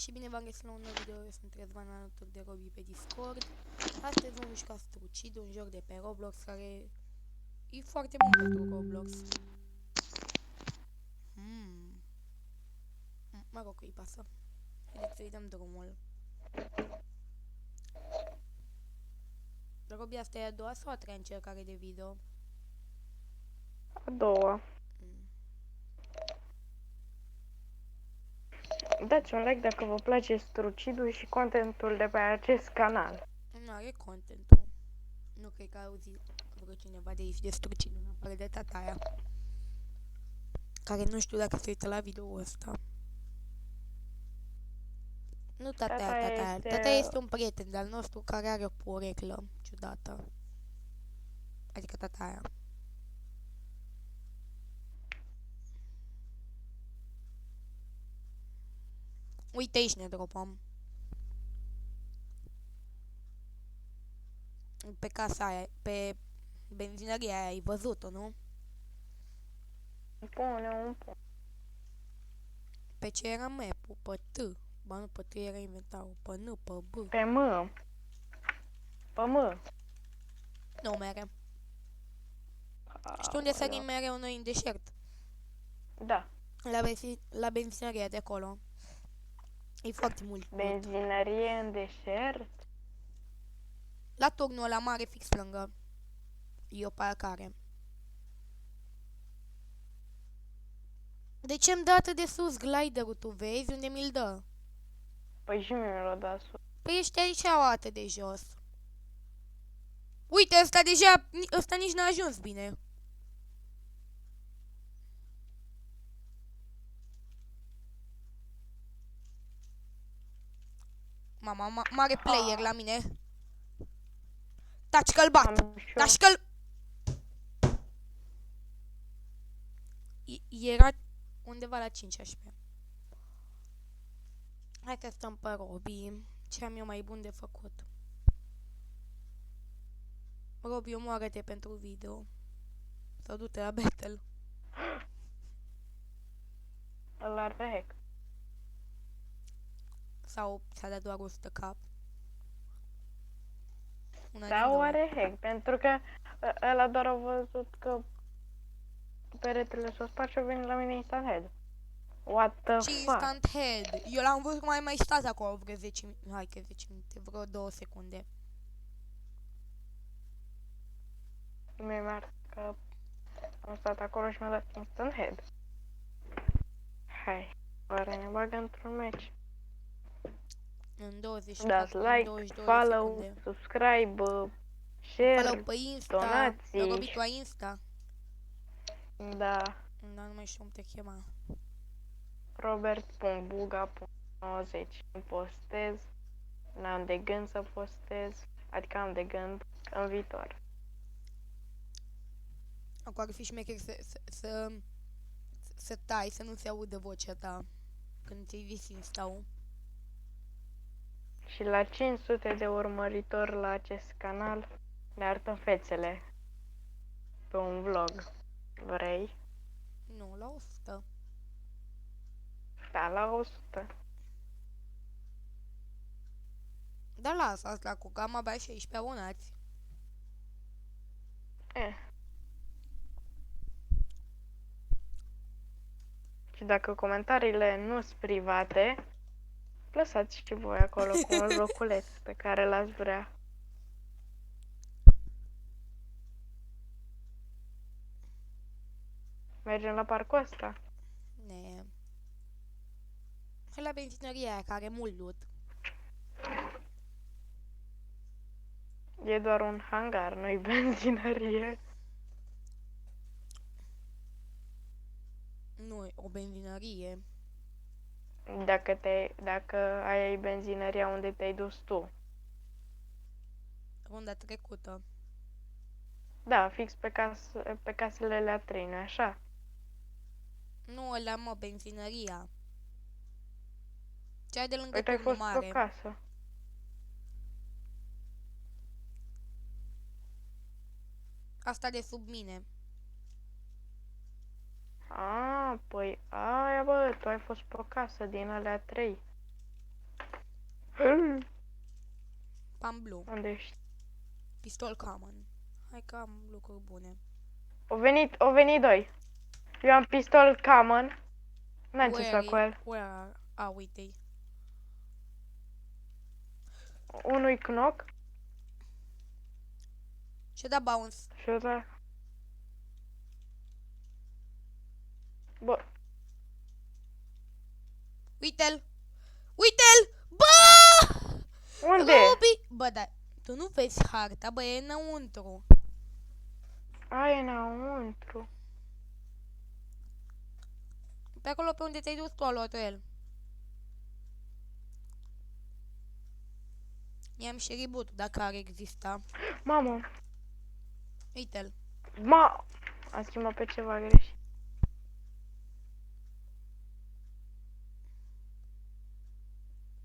și bine v-am găsit la un nou video. Eu sunt Răzvan, alături de Robi pe Discord. Astăzi vom juca Strucid, un joc de pe Roblox care e foarte bun pentru Roblox. Mă rog, îi pasă. Haideți să-i dăm drumul. Robi, asta e a doua sau a treia încercare de video? A doua. Dați un like dacă vă place Strucidul și contentul de pe acest canal. Nu are contentul. Nu cred că a auzit vreo cineva de aici de Strucid, în afară de tata aia, care nu știu dacă se uită la video-ul ăsta. Nu tata aia. Tata este un prieten de-al nostru care are o poreclă ciudată. Adică tata aia. Uite, aici ne dropăm. Pe casa aia, pe benzinăria aia, ai văzut-o, nu? Pune. Pe ce era map-ul? Pe T. Ba nu, pe T era inventarul. Pe N, pe B. Pe M. Pe M. Nu mere. Știi unde sărim mereu noi în deșert? Da. La benzinăria de acolo. E foarte mult. Benzinărie în deșert? La turnul ăla mare fix lângă. E o parcare. De ce îmi dă atât de sus gliderul, tu vezi? Unde mi-l dă? Păi și mie mi-l dat sus. Păi ăștia aici au atât de jos. Uite, ăsta deja, ăsta nici n-a ajuns bine. Mama, mare player la mine. Taci că-l bat! Taci că-l... Era undeva la 5-11. Hai că stăm pe Robi. Ce am eu mai bun de făcut? Robi, omoară-te pentru video. Sau du-te la battle. Îl are hack. Sau ți-a dat doar 100 cap. Sau are hack, pentru că ăla doar a văzut că peretele s-o sparge și a venit la mine instant head. What the fuck? Instant head. Eu l-am văzut cum mai stat acolo vreo 10 minute. Hai că 10 minute, vreo 2 secunde. Mi-e mare că am stat acolo și mi-a dat instant head. Hai, oare ne bagă într-un match? În 24, dați like, 22 follow, secunde. subscribe, share, Follow pe Insta. donații. Robi, tu ai Insta? Da. Da, nu mai știu cum te chema. Robert.buga.90. Nu postez. N-am de gând să postez. Adică am de gând în viitor. Acum ar fi șmecher să tai, să nu se audă vocea ta când ți-ai vis Insta-ul. Și la 500 de urmăritori la acest canal ne arătăm fețele pe un vlog. Vrei? Nu, la 100. Da, la 100. Dar lasă asta cu că am abia 16 abonați. Și dacă comentariile nu sunt private, lăsați și voi acolo cu un loculeț pe care l-ați vrea. Mergem la parcul ăsta? Ne. Hai la benzinăria aia care e mult loot. E doar un hangar, nu-i benzinărie. Nu, e o benzinărie. Dacă aia e benzinăria unde te-ai dus tu. Runda trecută. Da, fix pe casele la 3, nu așa? Nu, ăla mă, benzinăria. Cea de lângă Uite, ai turnul fost mare. pe casă. Asta de sub mine. Păi aia, bă, tu ai fost pe o casă din alea 3. Pam blue. Unde ești? Pistol common. Hai că am lucruri bune. Au venit doi. Eu am pistol common. N-am ce să fac cu el. Where are... A, uite-i. Unul-i knock Și da bounce. și ăsta... Bă, Uite-l! Uite-l! Bă! unde? Robi! Bă, dar tu nu vezi harta, bă, e înăuntru. Ai înăuntru. Pe acolo pe unde ți-ai dus tu a luat el. I-am și reboot dacă ar exista. Mamă, Uite-l. am schimbat pe ceva greșit.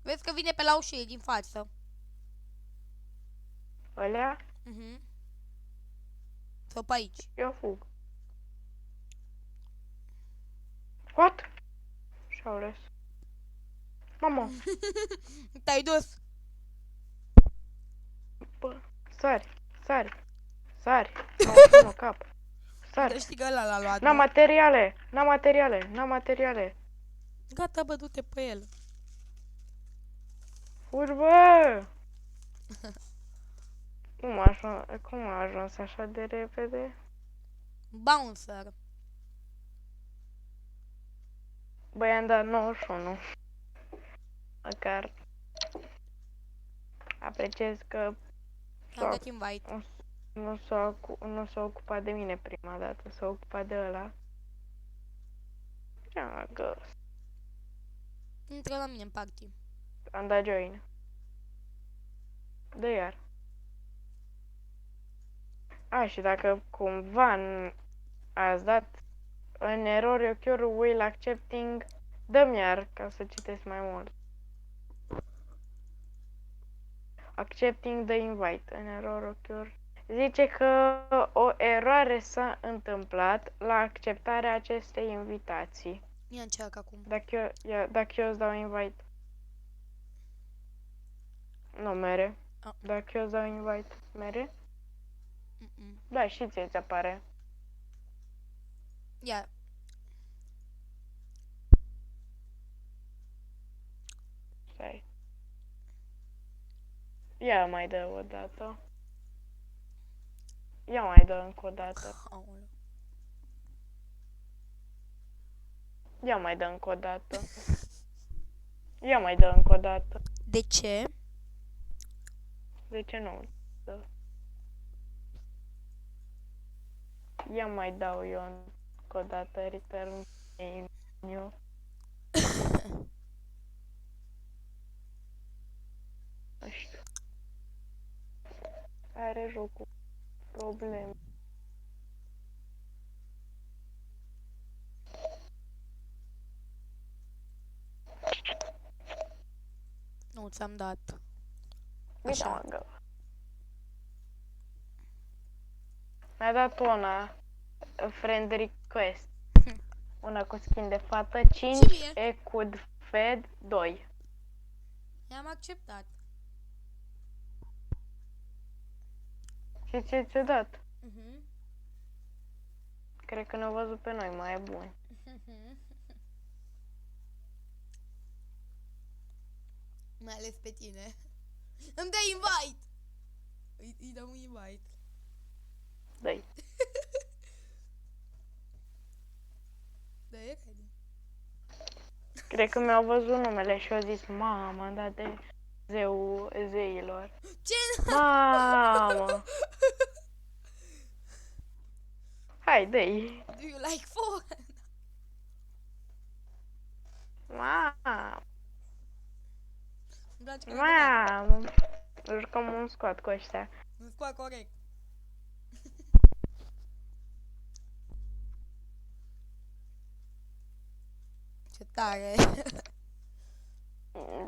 Vezi că vine pe la ușă din față. Ălea? Sau pe aici. Eu fug. What? Și-au râs. Mamă, Te-ai dus. bă, sari. Mă cap. Dar Sari. știi că ăla l-a luat. N-am Nu? materiale. Gata, bă, du-te pe el. Fugi, bă! Cum a ajuns așa de repede? Bouncer. Băi, am dat 91. Măcar apreciez că Am dat invite. nu s-a ocupat de mine prima dată, s-a ocupat de ăla. Ce-am găs? Intră la mine în party. Am dat join. De iar. Și dacă cumva ați dat în error occur will accepting, dă-mi iar ca să citesc mai mult. Accepting the invite, în error occur. Zice că o eroare s-a întâmplat la acceptarea acestei invitații. Ia încearcă acum. Dacă eu îți dau invite. Nu mere. Dacă eu îți dau invite, mere? Da, și ție ți apare. Ia. Stai. Ia mai dă o dată. Ia mai dă încă o dată. Aoleu. Ia mai dă încă o dată. Ia mai dă încă o dată. De ce? De ce nu? Dă. Ia mai dau eu încă o dată return menu. Nu știu. Are jocul probleme. Nu ți-am dat. Bine, Așa. mă, gă. Mi-a dat una friend request. Una cu skin de fată, 5 mie? Ecud Fed 2. I-am acceptat. Și ce ți-a dat? Cred că ne-au văzut pe noi mai buni. Mai ales pe tine. Îmi dai invite! Îi dau un invite. Dă-i. Da, e crede. Cred că mi-au văzut numele și au zis, mamă, am dat de zeilor. Ce? Mamă! Hai, dă-i. Do you like four? Mamă! Îmi place că Mamă! Jucăm un squat cu ăștia. nu scoa corect. Ce tare.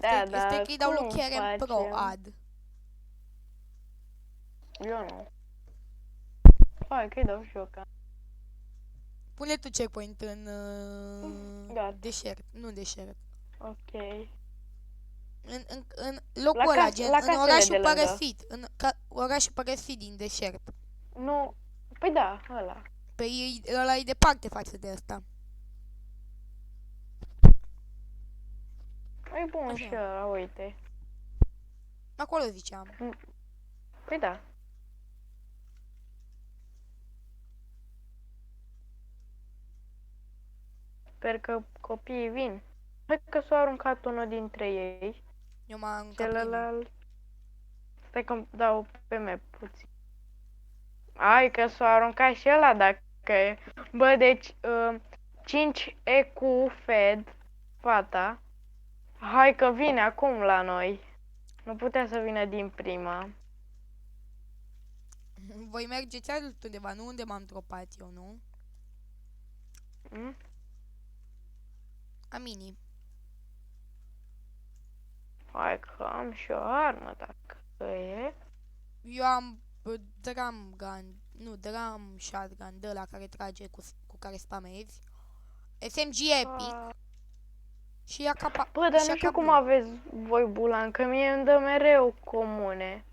Da, Stai că îi dau lui cum Karen Pro facem? ad. Eu nu. Hai că-i dau și eu ca. Pune tu checkpoint în Gata. deșert, nu deșert. Ok. În locul ăla, gen, la în casele orașul de lângă. părăsit. Orașul părăsit din deșert. Nu, păi da, ăla. Păi ăla e departe față de ăsta. E bun Așa. și ăla, uite. Acolo ziceam. Păi da. Sper că copiii vin. Hai că s-a aruncat unul dintre ei. Eu m-am aruncat primul. Celălalt... Stai că dau pe map puțin. Ai că s-a aruncat și ăla dacă e. Bă, deci 5 EQ Fed, fata. Hai că vine acum la noi. Nu putea să vină din prima. Voi mergeți altundeva, nu unde m-am dropat eu, nu? Mm? Amini. Hai că am și o armă dacă e. Eu am drum gun, nu, drum shotgun, de la care trage cu care spamezi. SMG Epic Ah. și ia capa. Bă, dar și nu ia știu cum capul. aveți voi bulan, că mie îmi dă mereu comune.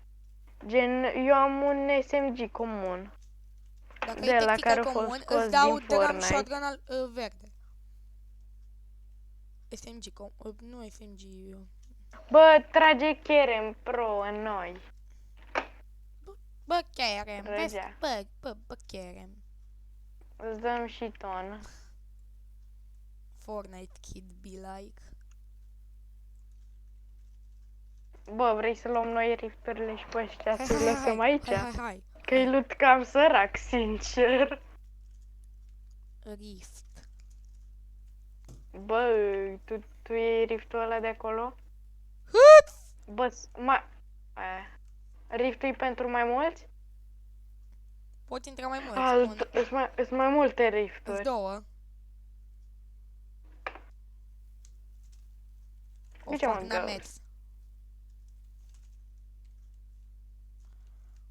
Gen, eu am un SMG comun. Dacă de e la care tactical a fost comun, scos îți dau din drum Fortnite. shotgun verde. SMG, nu SMG. Bă, trage Kerem Pro în noi. Bă, Kerem, vezi? Trăgea. Bă, Kerem. Îți dăm și ton. Fortnite kid be like. Bă, vrei să luăm noi rifturile și pe ăștia să-i lăsăm aici? Hai. Că-i lut cam sărac, sincer. Rift. Bă, tu iei riftul ăla de acolo? Bă, riftul e pentru mai mulți? Poți intra mai mult, spun. Sunt mai multe Îți rifturi. două. O Uite, mă, fac Ghost. n-ameț.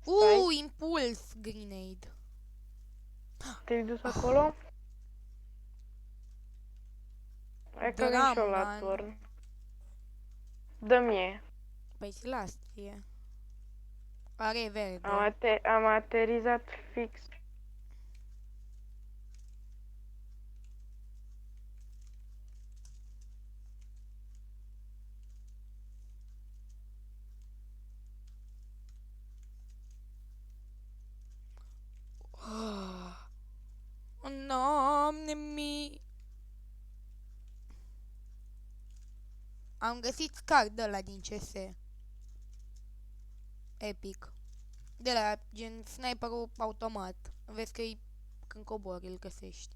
Stai. Impuls grenade. Te-ai dus acolo? Hai că vin și eu la Drum, turn. Dă mie. Păi ți las ție. Are verde. Am aterizat fix. Doamne mi. Am găsit card de ăla din CS. Epic. De la gen sniperul automat. Vezi că când cobori îl găsești.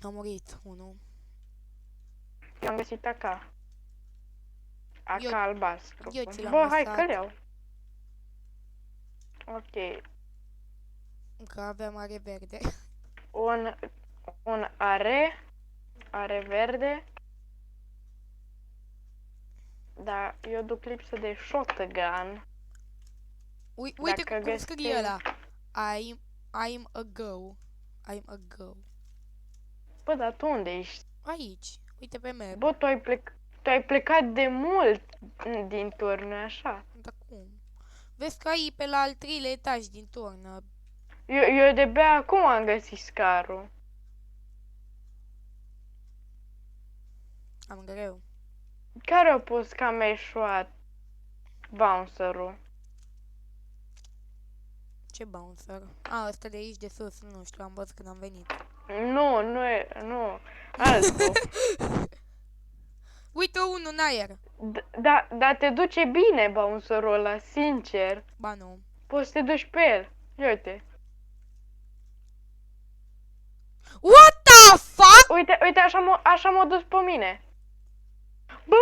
A murit unul. Eu am găsit AK. AK Eu- albastru. eu ți l-am Bă, hai lăsat. că le iau. Ok. Că aveam are verde. Un are verde. Da, eu duc lipsă de shotgun. Uite Dacă cum găsești- scrie ăla. I'm a go. I'm a go. Bă, dar tu unde ești? Aici. Uite pe map. Bă, tu ai plecat de mult din turn, nu așa? Dar cum? Vezi că ai pe la al 3-lea etaj din turnă. Eu de-abia acum am găsit scarul. Am greu. Care a pus că am eșuat bouncer-ul? Ce bouncer? Ăsta de aici de sus, nu știu, am văzut când am venit. Nu, altul. Uite unul în aer. Da, te duce bine bouncer-ul ăla, sincer. Ba nu. Poți să te duci pe el. Ia uite. What the fuck? Uite, așa m-a dus pe mine. Bă!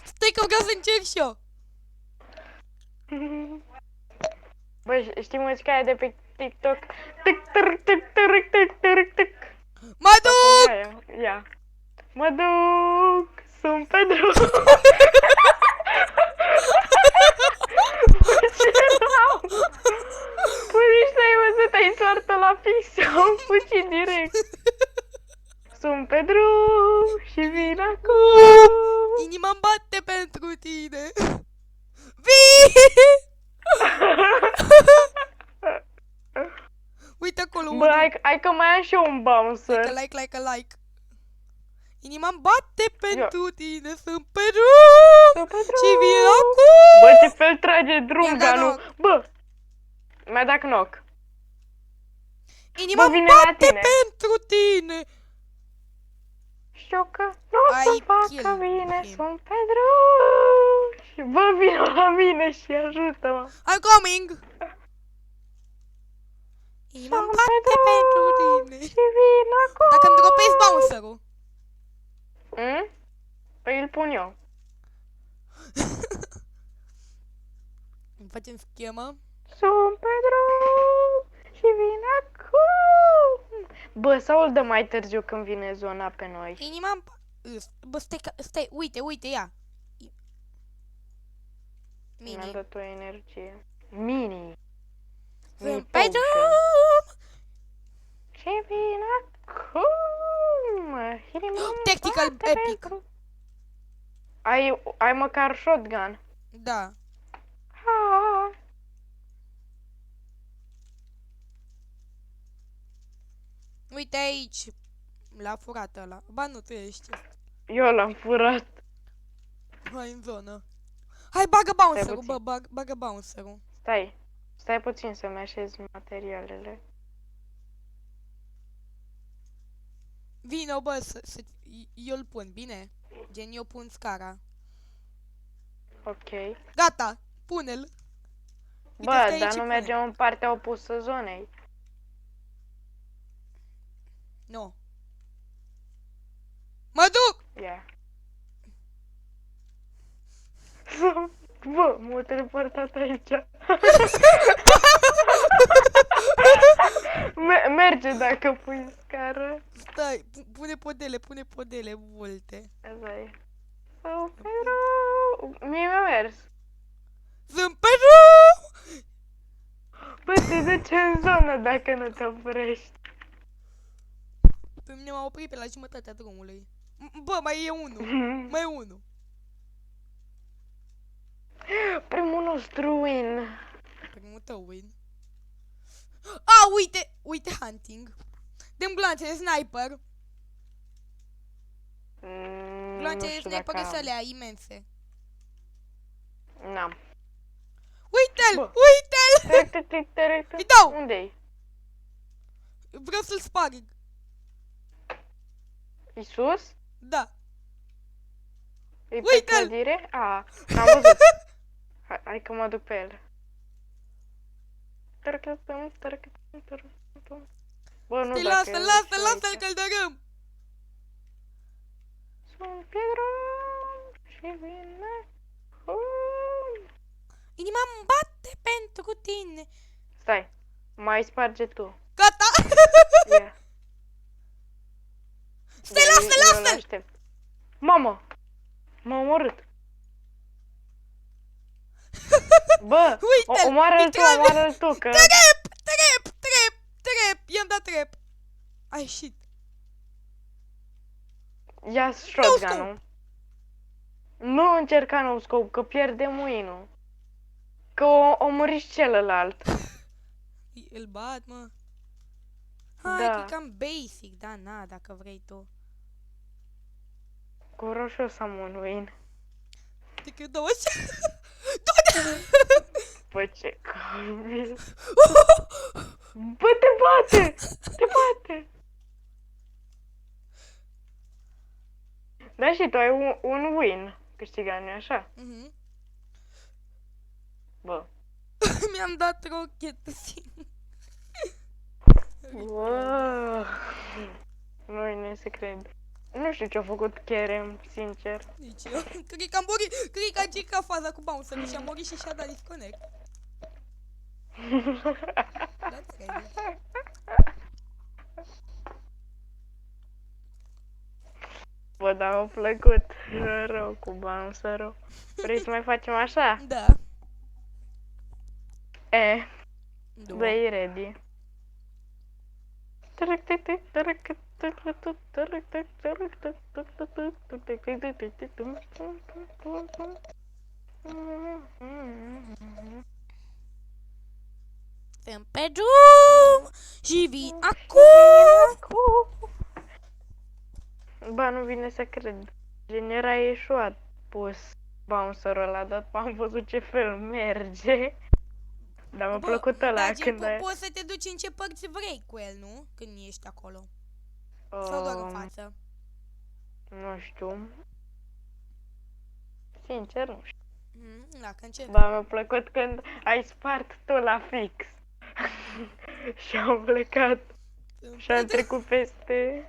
Stai că vreau să încerc și eu. Bă, știi muzica aia de pe TikTok? Mă duc! Ia. Mă duc, sunt pe drum. Ce rău! Păi nici n-ai văzut, ai soartă la fix, am fugit direct. Sunt pe drum și vin acum. Inima-mi bate pentru tine. Vii! Uite acolo Bă, unul. hai că mai am și eu un bouncer. Like. Inima-mi bate pentru tine. Sunt pe drum. Sunt pe Și vin drum. acum. Bă, ce fel trage drum, Mi-a dat Ganu. knock. Bă, mi-a dat knock. Inima-mi vine la bate tine. pentru tine. Știu că nu o Ai să facă kill bine, him. sunt pe drum. Și bă, vino la mine și ajută-mă. I'm coming. Inima-mi Sunt pe bate pentru drum tine. și vin acum. Dacă îmi dropezi bouncer-ul. Păi îl pun eu. Îmi facem schemă. Sunt pe drum și vin acum. Bă, sau îl dăm mai târziu când vine zona pe noi? Inima-mi... Bă, stai, uite, ia. Mi-am Mini. dat o energie. Mini. Sunt pe potion. drum. Și vin acum. Inima-mi Tactical bate epic. pentru- Ai măcar shotgun. Da. Ha. Uite aici. L-a furat ăla. Ba nu, tu ești. Eu l-am furat. Hai în zonă. Hai, bagă bouncer-ul, puțin. bă, bagă bouncer-ul. Stai puțin să-mi așez materialele. Vino, bă, eu-l pun, bine? Gen, eu pun scara. Ok. Gata, pune-l. Uite, Bă, stai aici dar și nu pune. mergem în partea opusă zonei. Nu. Mă duc! Ia. Bă, m-a teleportat aici. Merge dacă pui scară. Stai, pune podele multe. Asta e. Mie mi-a mers. Sunt pe drum! Bă, te duce în zonă dacă nu te oprești. Pe mine m-a oprit pe la jumătatea drumului. Bă, mai e unul. Mai e unul. Primul nostru win. Primul tău win. A, uite hunting. Dăm glanțe de sniper. Glanțe de Nu știu sniper dacă sunt am. alea imense. N-am. Uite-l! Bă. Uite-l! Îi dau! Unde-i? Vreau să-l sparg. Isus? Da. E pe Uite-l! clădire? A, am văzut. Hai că mă duc pe el. Bă, nu Stai, dacă lasă-l că-l dărâm. Sunt pe drum și vine acum. Inima-mi bate pentru tine. Stai, mai sparge tu. Gata! Ia. Stai, Eu lasă-l! l-aștept. Mamă! M-a omorât. Bă, Uite-l! omoară-l tu, că... Trep! I-am dat trep. A ieșit. Ia shotgun-ul. Nu încerca nou scop, că pierdem win-ul. Că o muriși celălalt. Îl bat, mă. Hai, Da. că e cam basic, da, na, dacă vrei tu. Cu roșu o să am un win. De că 20. Du-te! Bă, ce copil. Bă, te bate! Te bate! Da, și tu ai un win câștigat, nu așa? Mhm. Bă. Mi-am dat rochetă singur. Bă. Nu se crede. Nu știu ce-a făcut Kerem, sincer. Nici eu. Cred că am murit. Cred că a încercat faza cu bouncer și a murit și și-a dat disconnect. That's crazy. Bă, dar mi-a plăcut rău cu bouncer-ul. Vrei să mai facem așa? Da. E, Două. bă, e ready. Suntem pe drum și vin acum. Ba, nu vine să cred. Gen, era ieșuat pus bouncer-ul ăla, dar am văzut ce fel merge. Dar mi-a plăcut ăla dar când ai... poți să te duci în ce părți vrei cu el, nu? Când ești acolo. Sau doar în față? Nu știu. Sincer, nu știu. Dacă încerc. Ba, mi-a plăcut când ai spart tu la fix. Și am plecat. Și am trecut peste...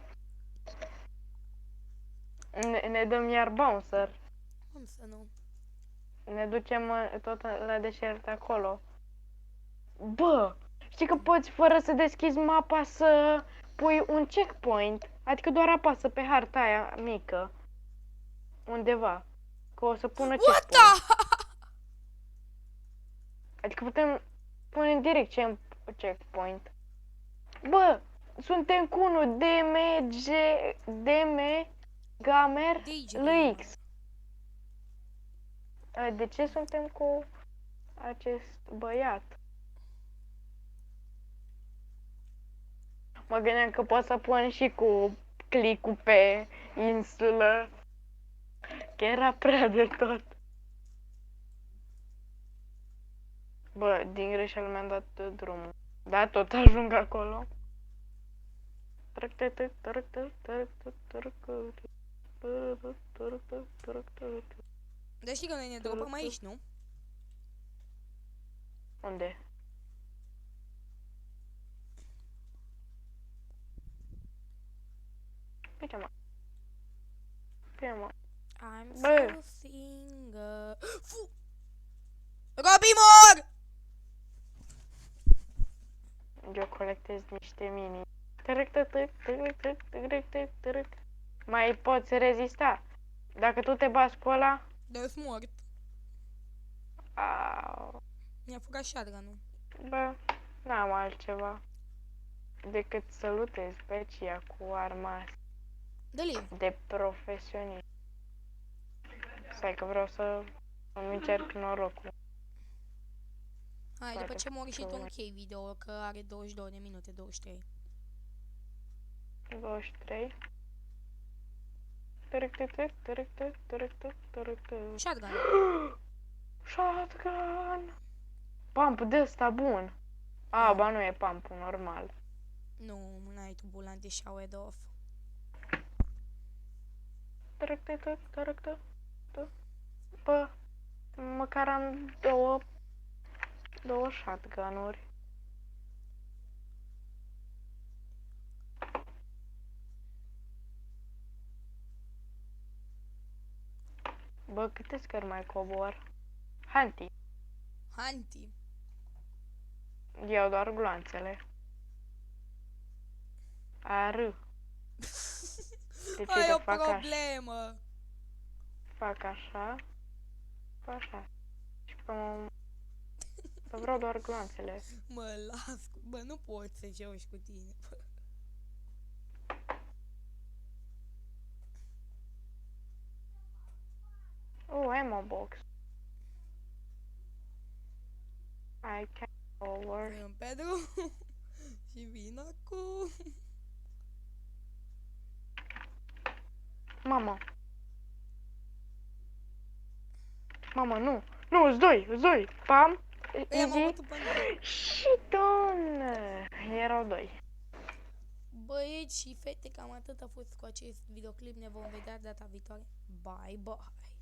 Ne dăm iar bouncer. Cum să nu? Ne ducem tot la deșert acolo. Bă, știi că poți fără să deschizi mapa să pui un checkpoint? Adică doar apasă pe harta aia mică. Undeva. Că o să pună What checkpoint. the? Adică putem pune direct checkpoint. Bă, suntem cu unul DM Gamer LX. De ce suntem cu acest băiat? Mă gândeam că pot să pun și cu clicul pe insulă. Că era prea de tot. Bă, din greșeală mi-am dat drumul. Da, tot ajung acolo. Dar știi că noi ne dropăm aici, nu? Unde? Uite mă. Uite mă. I'm Bă. so single. Robi mor! Eu colectez niște mini. Mai poți rezista. Dacă tu te bați cu ăla... Dă-s mort. Au. Mi-a furat shotgun-ul. Bă, n-am altceva decât să lutez specia cu arma Dă-li. de profesionist. Stai că vreau să îmi încerc norocul. Hai, după ce mori și tu închei video, că are 22 de minute, 23. 23. Shotgun. Shotgun! Pump de ăsta bun. A, ba nu e pump normal. Nu, n-ai tu bulan de showered off. Bă, măcar am două shotgun-uri. Bă, câte scări mai cobor? Hanti. Hanti. Iau doar gloanțele. Ară. Deci Ai uite, o fac așa. problemă. Fac așa. Fac așa. Și pe mă... Să vreau doar gloanțele. Mă las. Bă, nu poți să joci cu tine. Ammo box. I can over. În pe drum. Și vin acum. Mama. Mama, nu. Nu, îți doi. Pam. Ei, am avut până. Și doamne. Erau doi. Băieți și fete, cam atât a fost cu acest videoclip. Ne vom vedea data viitoare. Bye, bye.